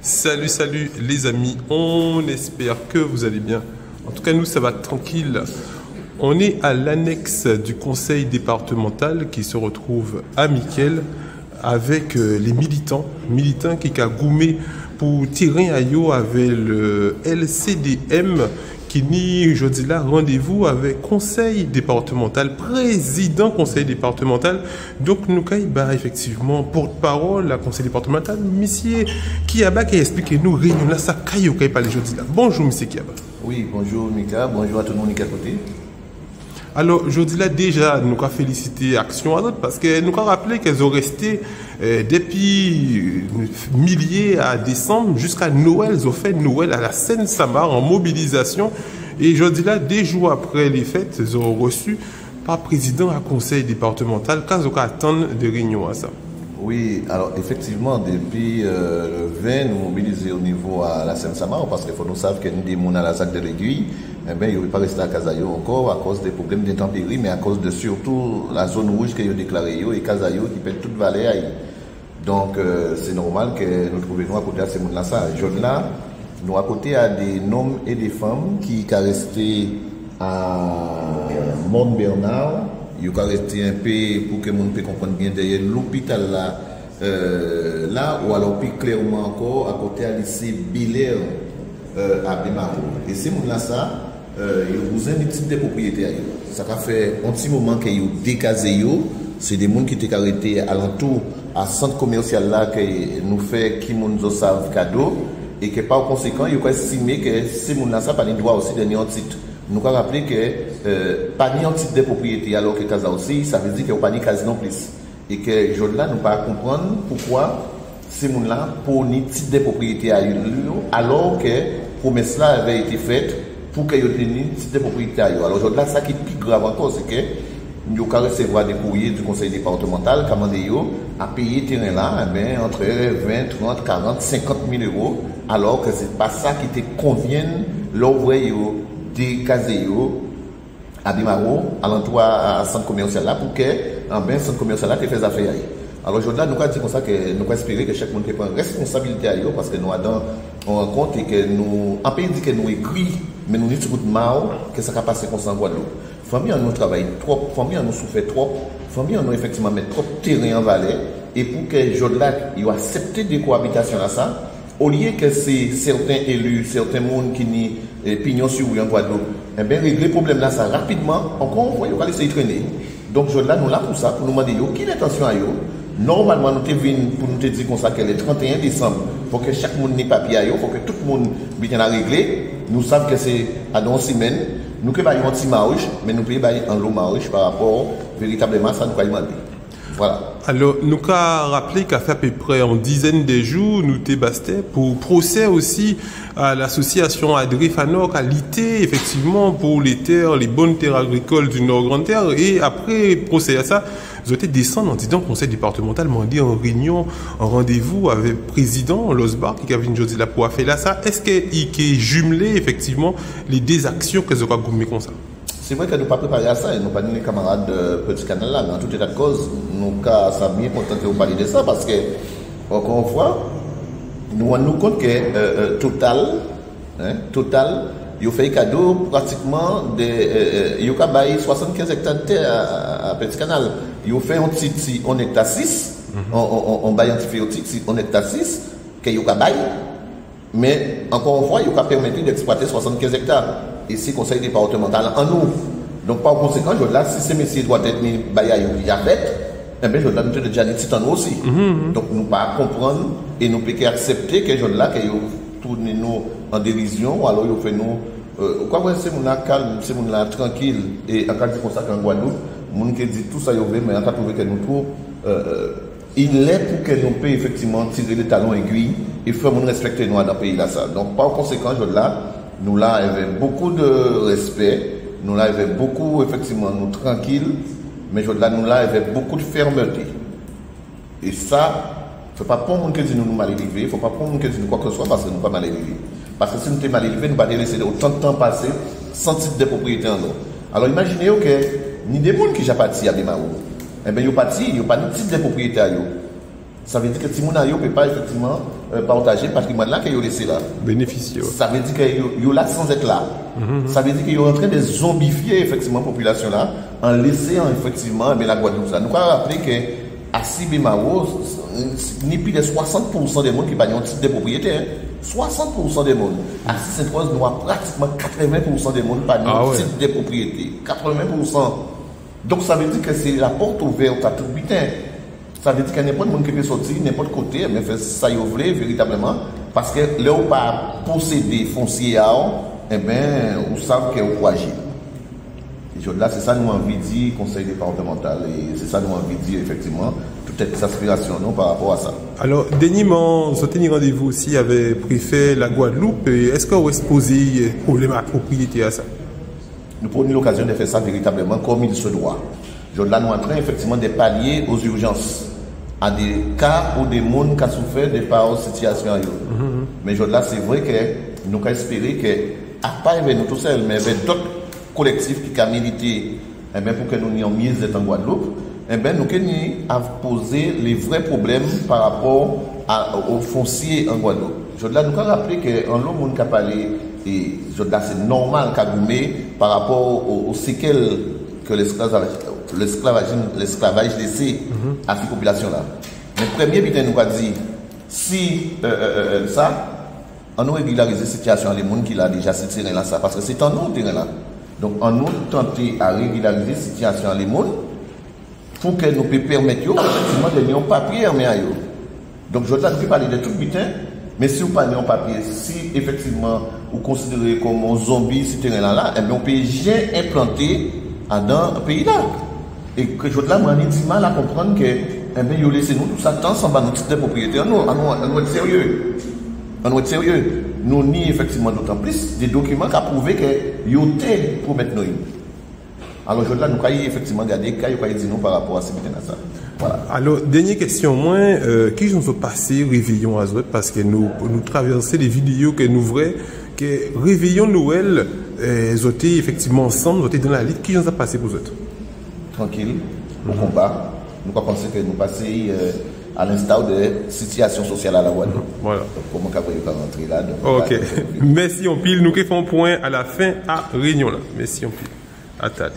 Salut, salut les amis, on espère que vous allez bien. En tout cas, nous, ça va tranquille. On est à l'annexe du conseil départemental qui se retrouve à Miquel avec les militants qui ont goumé pour tirer à yo avec le LCDM qui ni jeudi là rendez-vous avec conseil départemental, président conseil départemental. Donc nous avons effectivement porte-parole la conseil départemental, monsieur Kiaba qui explique nous réunion là ça caillou qui parle jeudi là. Bonjour monsieur Kiaba. Oui, bonjour Mika, bonjour à tout le monde qui est à côté. Alors, jeudi là, déjà, nous avons félicité Action à d'autres parce que nous avons rappelé qu'elles ont resté depuis milliers à décembre jusqu'à Noël. Elles ont fait Noël à la Seine-Samar en mobilisation. Et jeudi là, des jours après les fêtes, elles ont reçu par président à conseil départemental. Quand on attend de réunion à ça. Oui, alors effectivement, depuis le 20, nous mobilisons au niveau à la Seine-Samar parce qu'il faut nous savoir que nous des gens à la ZAC de l'Aiguille, eh bien, il ne pas rester à Casayo encore à cause des problèmes d'intempéries, mais à cause de surtout la zone rouge qu'ils ont déclarée et Casayo qui pète toute vallée. Donc, c'est normal que nous trouvions à côté de ces gens-là. Aujourd'hui-là, nous à côté à des hommes et des femmes qui sont restés à Mont-Bernard. Il faut rester un peu pour que les gens puissent comprendre bien derrière l'hôpital là, ou alors plus clairement encore à côté à lycée Belair à Bémarou. Et ces gens-là, ils ont un type de propriété. Ça fait un petit moment qu'ils ont décasé. C'est des gens qui étaient arrêtés alentour à centre commercial là que nous fait qui nous savent cadeau et que par conséquent, ils ont estimé que ces gens-là, ça pas les droits aussi de un titre. Nous avons rappelé que pas ni un titre de propriété alors que Casa aussi, ça veut dire qu'il n'y a pas ni case non plus. Et que aujourd'hui, nous ne pouvons pas comprendre pourquoi ces gens-là pour ni titre de propriété à eux alors que promesse là avait été faite pour qu'ils aient ni titre de propriété à eux. Alors aujourd'hui, ça qui est plus grave encore, c'est que nous allons recevoir des courriers du conseil départemental, commander à payer terrain là, entre 20, 30, 40, 50 000 euros, alors que ce n'est pas ça qui te convient l'ouvrir des caséos à Bimaro, à l'endroit à centre commercial là, pour que un centre commercial là te fasse affaire. Alors aujourd'hui, nous avons dit comme ça que nous avons espéré que chaque monde prenne responsabilité à eux parce que nous avons rencontre et que nous, en pays dit que nous écrit, mais nous n'y sommes mal que ça va passer comme ça en Guadeloupe. Famille en nous travaille trop, famille en nous souffre trop, famille en nous effectivement met trop de terrain en vallée et pour que Jodlac ils accepté des cohabitations à ça, au lieu que c'est certains élus, certains monde qui n'y pignon sur en Guadeloupe, eh bien régler le problème là ça rapidement, encore on va laisser traîner. Donc Jodlac nous là pour ça, pour nous demander qui est l'intention à eux. Normalement, nous te venons pour nous te dire comme ça que le 31 décembre, pour que chaque monde n'ait papier à eux, pour que tout le monde vienne à régler. Nous savons que c'est à dans une semaine. Nous pouvons un petit marge, mais nous pouvons un long marge par rapport véritablement ça nous pouvons demander. Voilà. Alors, nous avons rappelé qu'à fait à peu près en dizaine de jours, nous t'ébasté pour procès aussi à l'association Adrifanor à l'IT, effectivement, pour les terres, les bonnes terres agricoles du Nord Grande Terre. Et après procès à ça, vous êtes descendu en disant conseil départemental m'a dit en réunion, en rendez-vous avec le président Losbar qui a vu une chose là pour faire là ça. Est-ce qu'il est jumelé effectivement les deux actions que vous avez gommé comme ça? C'est vrai que nous pas préparé à ça et nous pas les camarades de Petit Canal là, mais en tout état de cause, nous sommes bien contents que vous parliez de ça parce que, encore une fois, nous rendons compte que Total, il a fait cadeau pratiquement il a baillé 75 hectares de terre à Petit Canal. Il a fait un titre si on est à 6, on baille un titre si on est à 6, qu'il a baillé. Mais encore une fois, il a permis d'exploiter 75 hectares. Et c'est le conseil départemental en nous. Donc par conséquent, là, si ces messieurs doivent être mis il y a fait, eh bien, je dois nous déjà dit nous aussi. Donc nous ne pouvons pas comprendre et nous pouvons accepter que là, qu'ils tournent nous en dérision, ou alors ils fait nous. Quoi, c'est mon calme, c'est mon tranquille, et en cas de consacrer en Guadeloupe, mon qui dit tout ça, mais en cas de que nous trouvons, il est pour que nous puissions effectivement tirer les talons aiguilles et faire respecter nous dans le pays là. Ça. Donc par conséquent, là, nous là avec beaucoup de respect, nous là avec beaucoup effectivement nous tranquilles, mais là nous là avec beaucoup de fermeté. Et ça, il ne faut pas prendre monde qui dit nous mal élevés, il ne faut pas prendre monde qui dit nous quoi que ce soit parce que nous pas mal élevés. Parce que si nous sommes mal élevés, nous ne pouvons pas laisser autant de temps passer sans titre de propriété en nous. Alors imaginez que ni des gens qui ont parti à Bimarou, eh bien ils ont parti, ils n'ont pas de titre de propriété à eux. Ça veut dire que si mon ne peut pas effectivement partager le patrimoine là qu'ils ont laissé là. Bénéficier. Ça veut dire qu'ils sont là sans être là. Ça veut dire qu'ils sont en train de zombifier effectivement la population là en laissant effectivement la Guadeloupe. Ça. Nous avons rappelé qu'à Sibemao, ni plus de 60% des gens qui n'ont pas un titre de propriété. 60% des gens. À Sainte-Rose, nous avons pratiquement 80% des gens qui n'ont pas un titre de propriété. 80%. Donc ça veut dire que c'est la porte ouverte à tout butin. Ça veut dire qu'il n'y a pas de monde qui peut sortir, n'importe côté, mais faire ça y ouvre véritablement. Parce que là où pas posséder foncier, eh bien, vous savez que vous agir. Et là, c'est ça nous envie de dire, conseil départemental, et c'est ça nous envie de dire, effectivement, toutes les aspirations non, par rapport à ça. Alors, dernièrement, vous avez tenu rendez-vous aussi avec le préfet la Guadeloupe. Est-ce que vous exposez le problème à la propriété à ça? Nous prenons l'occasion de faire ça véritablement comme il se doit. Là, nous sommes en train, effectivement, de pallier aux urgences, à des cas où des gens qui ont souffert de par situation. Mais là, c'est vrai que nous avons espéré que, à part avec nous tout seuls, mais avec d'autres collectifs qui ont milité pour que nous ayons mis en Guadeloupe, nous avons posé les vrais problèmes par rapport aux fonciers en Guadeloupe. Là, nous avons rappelé qu'un lot de monde qui a parlé, et c'est normal qu'à Goumé par rapport aux séquelles que l'esclavage laissé à cette population-là. Mais premier but, nous avons dit, si ça, on nous régularise la situation des gens qui ont déjà ce terrain-là, parce que c'est en nous le terrain-là. Donc, on nous tenter à régulariser la situation des gens pour que nous puissions permettre effectivement de donner un papier en main. Donc, je ne peux parler de tout butin, mais si vous parlez en papier, si effectivement vous considérez comme un zombie ce terrain-là, eh bien, on peut bien implanter dans le pays-là. Et que je là, moi, j'ai mal à comprendre que, eh bien, vous laissez nous tout ça, tant sans nos titres de propriété. On est sérieux. On est sérieux. Nous ni effectivement d'autant plus des documents qui prouvent que vous êtes pour mettre nous. Alors, je là, nous avons effectivement regardé, nous avons dit nous par rapport à ce butin ça. Voilà. Alors, dernière question, moi, qui nous a passé Réveillon à Zouet parce que nous traversons les vidéos que nous voyons, que Réveillon Noël, zoté effectivement ensemble, zoté dans la liste, qui nous a passé pour vous? Tranquille, au combat. Nous pensons que nous passons à l'instar de situation sociale à la Guadeloupe. Voilà. Donc, comment on peut rentrer là? Ok. Merci en pile. Nous qui faisons point à la fin à réunion là. Merci en pile. À tard.